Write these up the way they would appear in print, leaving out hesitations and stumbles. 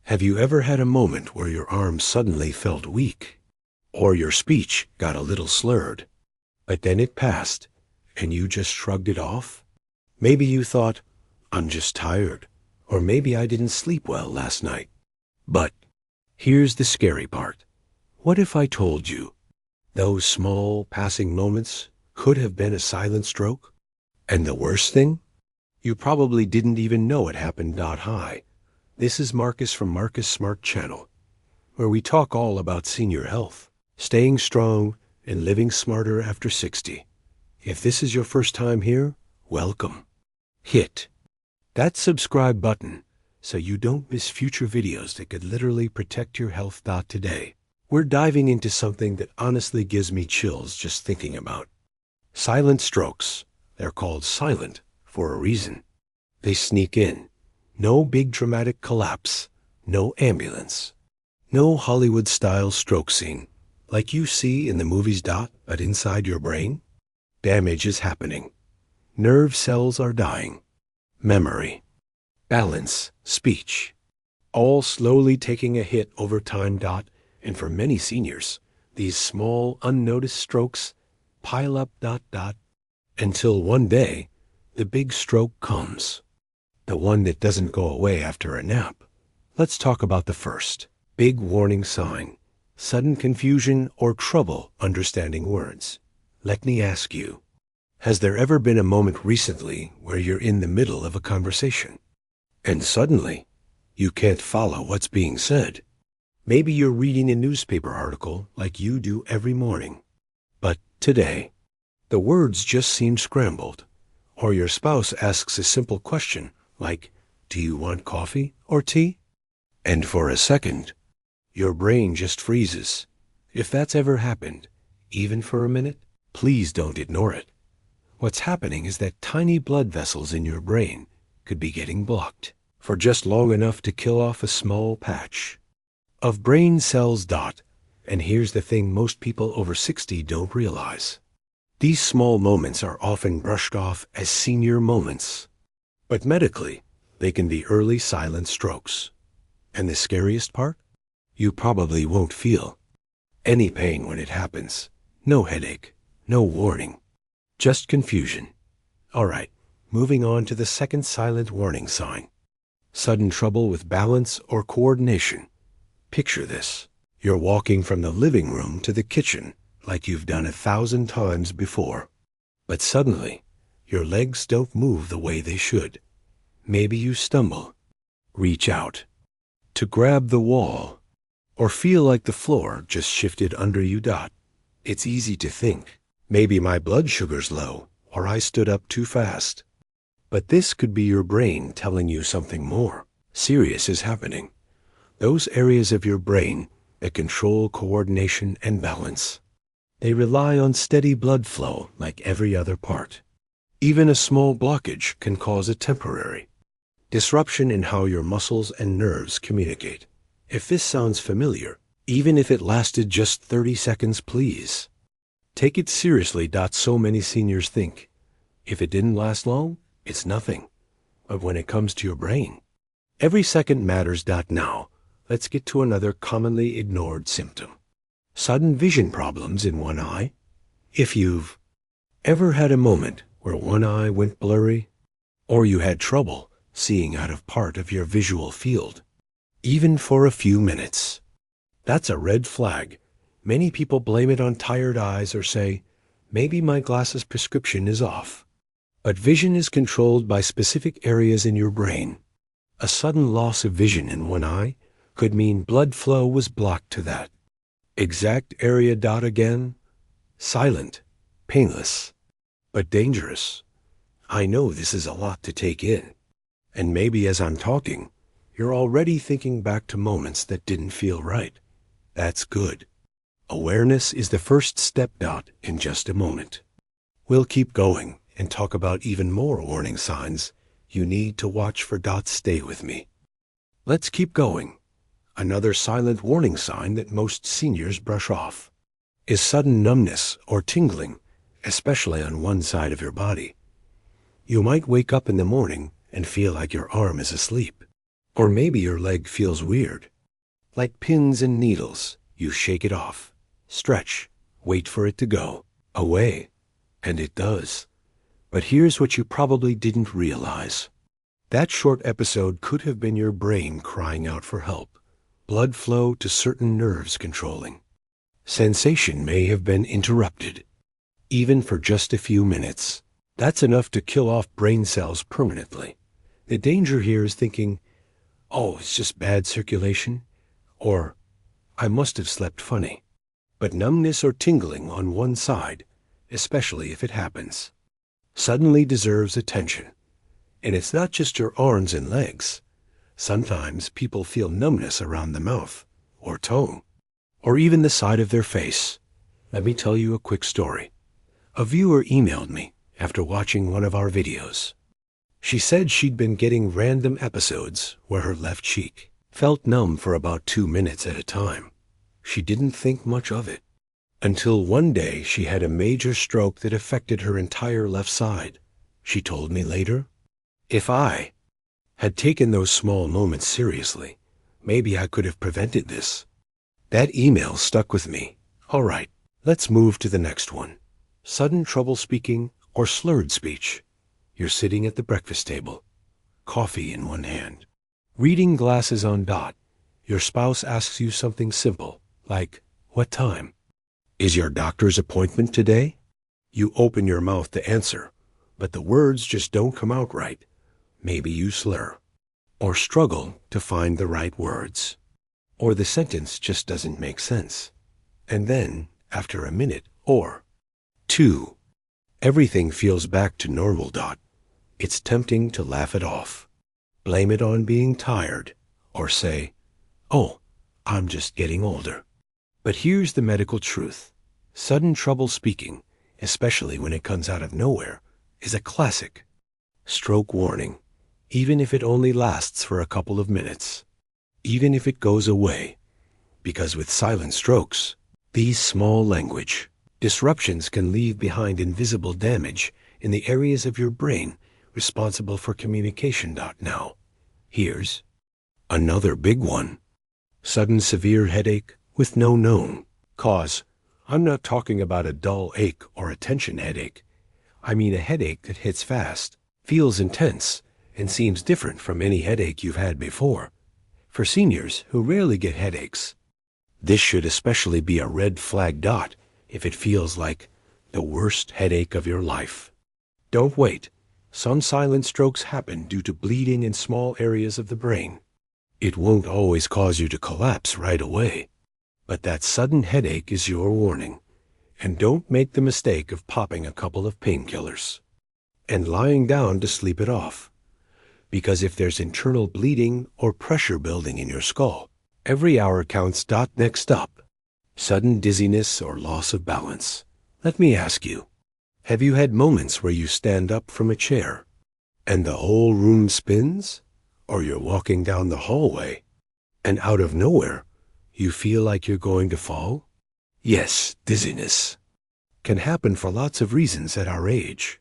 Have you ever had a moment where your arm suddenly felt weak, or your speech got a little slurred, but then it passed and you just shrugged it off? Maybe you thought, I'm just tired, or maybe I didn't sleep well last night. But here's the scary part. What if I told you those small passing moments could have been a silent stroke? And the worst thing? You probably didn't even know it happened. Hi, this is Marcus from Marcus Smart Channel, where we talk all about senior health, staying strong, and living smarter after 60. If this is your first time here, welcome. Hit that subscribe button so you don't miss future videos that could literally protect your health. Today, we're diving into something that honestly gives me chills just thinking about. Silent strokes. They're called silent for a reason. They sneak in. No big dramatic collapse. No ambulance. No Hollywood-style stroke scene like you see in the movies. But inside your brain, damage is happening. Nerve cells are dying. Memory, balance, speech, all slowly taking a hit over time. And for many seniors, these small, unnoticed strokes pile up. Until one day, the big stroke comes. The one that doesn't go away after a nap. Let's talk about the first big warning sign: sudden confusion or trouble understanding words. Let me ask you, has there ever been a moment recently where you're in the middle of a conversation and suddenly you can't follow what's being said? Maybe you're reading a newspaper article like you do every morning, but today the words just seem scrambled, or your spouse asks a simple question like, do you want coffee or tea? And for a second, your brain just freezes. If that's ever happened, even for a minute, please don't ignore it. What's happening is that tiny blood vessels in your brain could be getting blocked for just long enough to kill off a small patch of brain cells. And here's the thing most people over 60 don't realize. These small moments are often brushed off as senior moments. But medically, they can be early silent strokes. And the scariest part? You probably won't feel any pain when it happens. No headache, no warning, just confusion. All right, moving on to the second silent warning sign. Sudden trouble with balance or coordination. Picture this. You're walking from the living room to the kitchen like you've done 1,000 times before. But suddenly, your legs don't move the way they should. Maybe you stumble, reach out to grab the wall, or feel like the floor just shifted under you. It's easy to think, maybe my blood sugar's low, or I stood up too fast. But this could be your brain telling you something more serious is happening. Those areas of your brain that control coordination and balance, they rely on steady blood flow like every other part. Even a small blockage can cause a temporary disruption in how your muscles and nerves communicate. If this sounds familiar, even if it lasted just 30 seconds, please take it seriously. So many seniors think, if it didn't last long, it's nothing. But when it comes to your brain, every second matters. Now, let's get to another commonly ignored symptom. Sudden vision problems in one eye. If you've ever had a moment where one eye went blurry, or you had trouble seeing out of part of your visual field, even for a few minutes, that's a red flag. Many people blame it on tired eyes or say, maybe my glasses prescription is off. But vision is controlled by specific areas in your brain. A sudden loss of vision in one eye could mean blood flow was blocked to that exact area. Again, silent, painless, but dangerous. I know this is a lot to take in. And maybe as I'm talking, you're already thinking back to moments that didn't feel right. That's good. Awareness is the first step. In just a moment, we'll keep going and talk about even more warning signs you need to watch for. Stay with me. Let's keep going. Another silent warning sign that most seniors brush off is sudden numbness or tingling, especially on one side of your body. You might wake up in the morning and feel like your arm is asleep, Or maybe your leg feels weird. Like pins and needles, you shake it off, stretch, wait for it to go away, and it does. But here's what you probably didn't realize. That short episode could have been your brain crying out for help, blood flow to certain nerves controlling. Sensation may have been interrupted, even for just a few minutes. That's enough to kill off brain cells permanently. The danger here is thinking, oh, it's just bad circulation, or I must have slept funny. But numbness or tingling on one side, especially if it happens, suddenly deserves attention. And it's not just your arms and legs. Sometimes people feel numbness around the mouth, or tongue, or even the side of their face. Let me tell you a quick story. A viewer emailed me after watching one of our videos. She said she'd been getting random episodes where her left cheek felt numb for about 2 minutes at a time. She didn't think much of it, until one day she had a major stroke that affected her entire left side. She told me later, if I had taken those small moments seriously, maybe I could have prevented this. That email stuck with me. All right, let's move to the next one. Sudden trouble speaking or slurred speech. You're sitting at the breakfast table, coffee in one hand, reading glasses on dot. Your spouse asks you something simple, like, what time? Is your doctor's appointment today? You open your mouth to answer, but the words just don't come out right. Maybe you slur, or struggle to find the right words, or the sentence just doesn't make sense. And then, after a minute or two, everything feels back to normal. It's tempting to laugh it off, blame it on being tired, or say, oh, I'm just getting older. But here's the medical truth. Sudden trouble speaking, especially when it comes out of nowhere, is a classic stroke warning, even if it only lasts for a couple of minutes, even if it goes away. Because with silent strokes, these small language disruptions can leave behind invisible damage in the areas of your brain responsible for communication. Now, here's another big one. Sudden severe headache with no known cause. I'm not talking about a dull ache or a tension headache. I mean a headache that hits fast, feels intense, and seems different from any headache you've had before. For seniors who rarely get headaches, this should especially be a red flag. If it feels like the worst headache of your life, don't wait. Some silent strokes happen due to bleeding in small areas of the brain. It won't always cause you to collapse right away, but that sudden headache is your warning. And don't make the mistake of popping a couple of painkillers and lying down to sleep it off. Because if there's internal bleeding or pressure building in your skull, every hour counts. Next up, sudden dizziness or loss of balance. Let me ask you, have you had moments where you stand up from a chair and the whole room spins? Or you're walking down the hallway and out of nowhere, you feel like you're going to fall? Yes, dizziness can happen for lots of reasons at our age.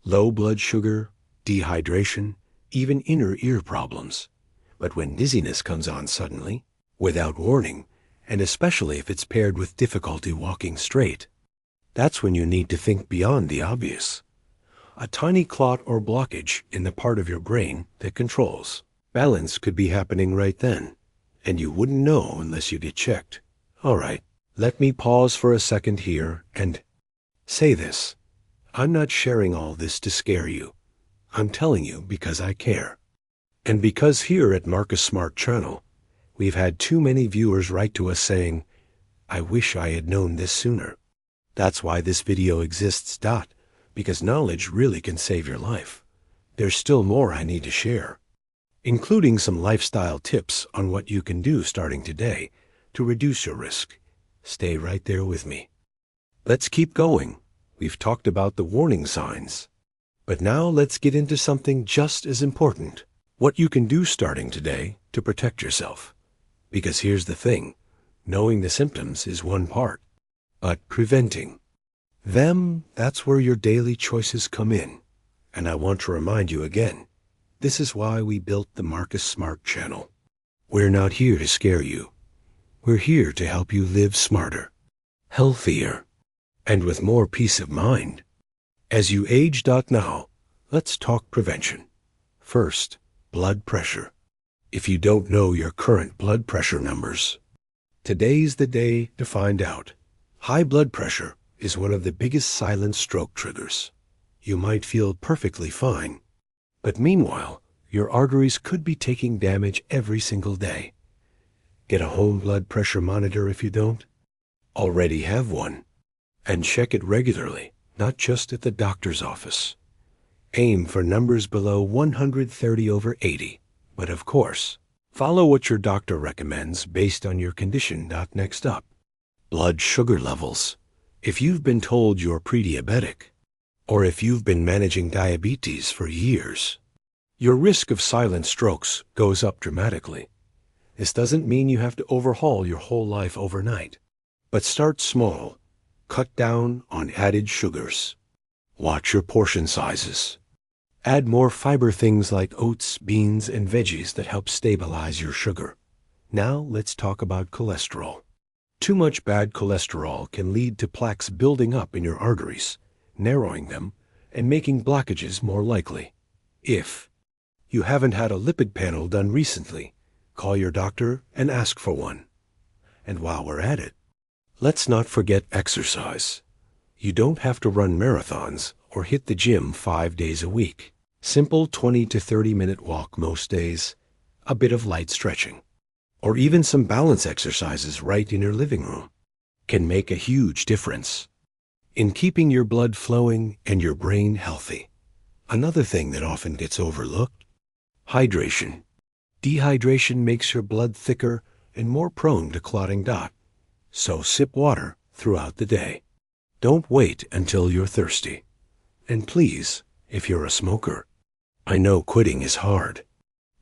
Low blood sugar, dehydration, even inner ear problems. But when dizziness comes on suddenly, without warning, and especially if it's paired with difficulty walking straight, that's when you need to think beyond the obvious. A tiny clot or blockage in the part of your brain that controls balance could be happening right then, and you wouldn't know unless you get checked. All right, let me pause for a second here and say this. I'm not sharing all this to scare you. I'm telling you because I care. And because here at Marcus Smart Channel, we've had too many viewers write to us saying, I wish I had known this sooner. That's why this video exists. Because knowledge really can save your life. There's still more I need to share, including some lifestyle tips on what you can do starting today to reduce your risk. Stay right there with me. Let's keep going. We've talked about the warning signs. But now let's get into something just as important. What you can do starting today to protect yourself. Because here's the thing. Knowing the symptoms is one part, but preventing them, that's where your daily choices come in. And I want to remind you again, This is why we built the Marcus Smart channel. We're not here to scare you. We're here to help you live smarter, healthier, and with more peace of mind. As you age. Now, let's talk prevention. First, blood pressure. If you don't know your current blood pressure numbers, today's the day to find out. High blood pressure is one of the biggest silent stroke triggers. You might feel perfectly fine, but meanwhile, your arteries could be taking damage every single day. Get a home blood pressure monitor if you don't already have one, and check it regularly, not just at the doctor's office. Aim for numbers below 130/80, but of course, follow what your doctor recommends based on your condition. Next up, blood sugar levels. If you've been told you're pre-diabetic, or if you've been managing diabetes for years, your risk of silent strokes goes up dramatically. This doesn't mean you have to overhaul your whole life overnight, but start small. Cut down on added sugars. Watch your portion sizes. Add more fiber things like oats, beans, and veggies that help stabilize your sugar. Now let's talk about cholesterol. Too much bad cholesterol can lead to plaques building up in your arteries, narrowing them, and making blockages more likely. If you haven't had a lipid panel done recently, call your doctor and ask for one. And while we're at it, let's not forget exercise. You don't have to run marathons or hit the gym 5 days a week. Simple 20 to 30-minute walk most days, a bit of light stretching, or even some balance exercises right in your living room can make a huge difference in keeping your blood flowing and your brain healthy. Another thing that often gets overlooked: hydration. Dehydration makes your blood thicker and more prone to clotting. So sip water throughout the day. Don't wait until you're thirsty. And please, if you're a smoker, I know quitting is hard,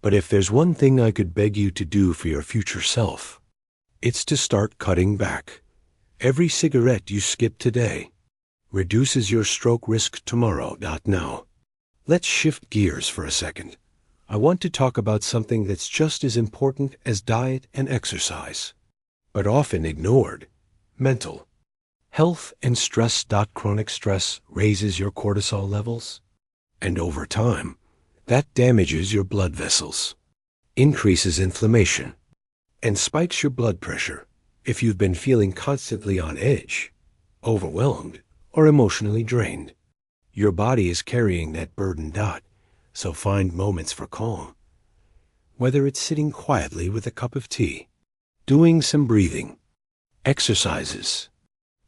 but if there's one thing I could beg you to do for your future self, it's to start cutting back. Every cigarette you skip today reduces your stroke risk tomorrow. Now, let's shift gears for a second. I want to talk about something that's just as important as diet and exercise, but often ignored: mental health and stress. Chronic stress raises your cortisol levels, and over time, that damages your blood vessels, increases inflammation, and spikes your blood pressure. If you've been feeling constantly on edge, overwhelmed, or emotionally drained, your body is carrying that burden. So find moments for calm. Whether it's sitting quietly with a cup of tea, doing some breathing exercises,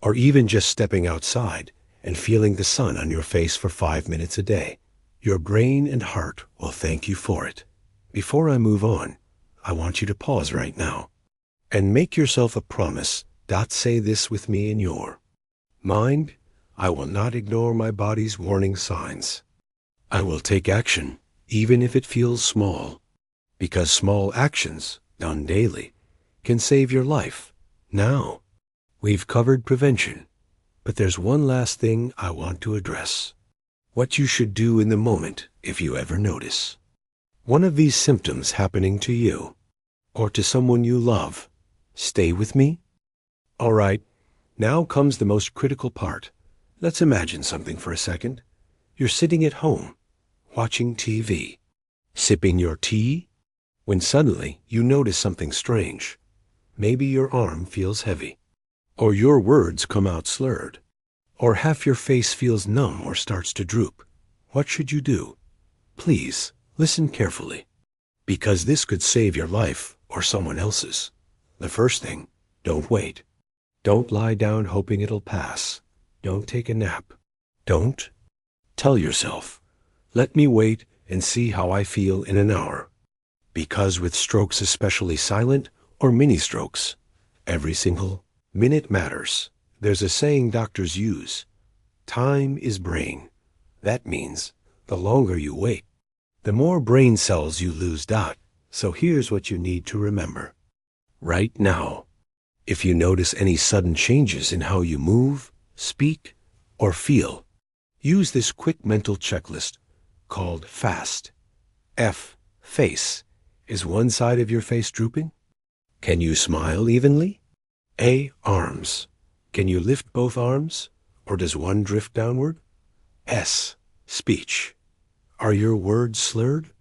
or even just stepping outside and feeling the sun on your face for 5 minutes a day, your brain and heart will thank you for it. Before I move on, I want you to pause right now and make yourself a promise. Say this with me in your mind: I will not ignore my body's warning signs. I will take action, even if it feels small, because small actions done daily can save your life. Now, we've covered prevention, but there's one last thing I want to address: what you should do in the moment if you ever notice one of these symptoms happening to you or to someone you love. Stay with me? All right, now comes the most critical part. Let's imagine something for a second. You're sitting at home, watching TV, sipping your tea, when suddenly you notice something strange. Maybe your arm feels heavy, or your words come out slurred, or half your face feels numb or starts to droop. What should you do? Please, listen carefully, because this could save your life or someone else's. The first thing, don't wait. Don't lie down hoping it'll pass. Don't take a nap. Don't tell yourself, let me wait and see how I feel in an hour. Because with strokes, especially silent or mini strokes, every single minute matters. There's a saying doctors use: time is brain. That means the longer you wait, the more brain cells you lose. So here's what you need to remember right now. If you notice any sudden changes in how you move, speak, or feel, use this quick mental checklist called FAST. F. Face. Is one side of your face drooping? Can you smile evenly? A. Arms. Can you lift both arms, or does one drift downward? S. Speech. Are your words slurred?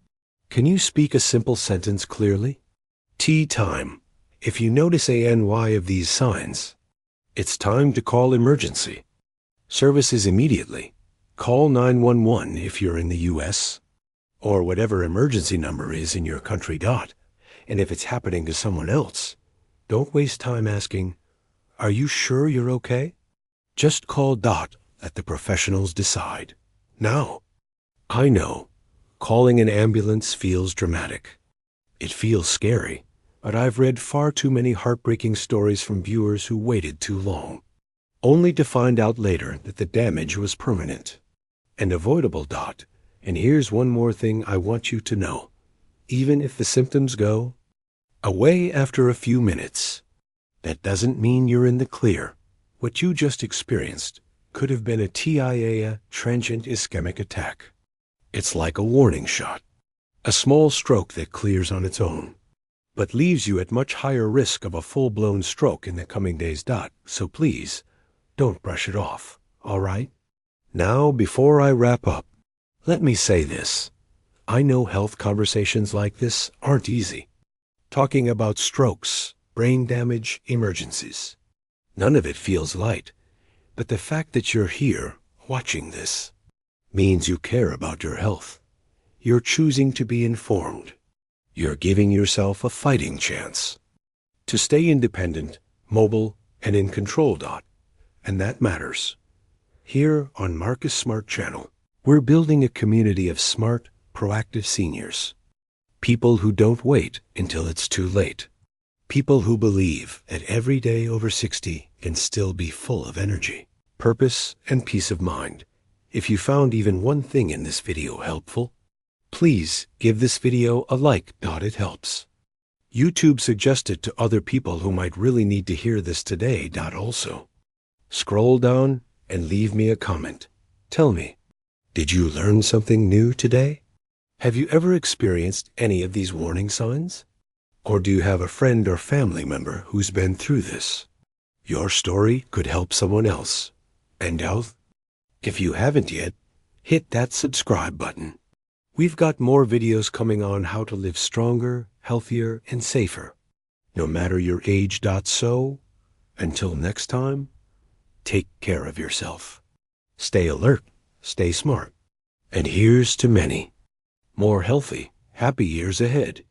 Can you speak a simple sentence clearly? T. Time. If you notice any of these signs, it's time to call emergency services immediately. Call 911 if you're in the U.S., or whatever emergency number is in your country. And if it's happening to someone else, don't waste time asking, "Are you sure you're okay?" Just call. Let the professionals decide. Now, I know calling an ambulance feels dramatic. It feels scary, but I've read far too many heartbreaking stories from viewers who waited too long, only to find out later that the damage was permanent and avoidable. And here's one more thing I want you to know. Even if the symptoms go away after a few minutes, that doesn't mean you're in the clear. What you just experienced could have been a TIA, transient ischemic attack. It's like a warning shot, a small stroke that clears on its own, but leaves you at much higher risk of a full-blown stroke in the coming days. So please, don't brush it off, all right? Now, before I wrap up, let me say this. I know health conversations like this aren't easy. Talking about strokes, brain damage, emergencies. None of it feels light, but the fact that you're here watching this means you care about your health. You're choosing to be informed. You're giving yourself a fighting chance to stay independent, mobile, and in control. And that matters. Here on Marcus Smart Channel, we're building a community of smart, proactive seniors. People who don't wait until it's too late. People who believe that every day over 60 can still be full of energy, purpose, and peace of mind. If you found even one thing in this video helpful, please give this video a like. It helps. YouTube suggested to other people who might really need to hear this today. Also, scroll down and leave me a comment. Tell me, did you learn something new today? Have you ever experienced any of these warning signs? Or do you have a friend or family member who's been through this? Your story could help someone else. And health? If you haven't yet, hit that subscribe button. We've got more videos coming on how to live stronger, healthier, and safer, no matter your age. So, until next time, take care of yourself. Stay alert, stay smart, and here's to many more healthy, happy years ahead.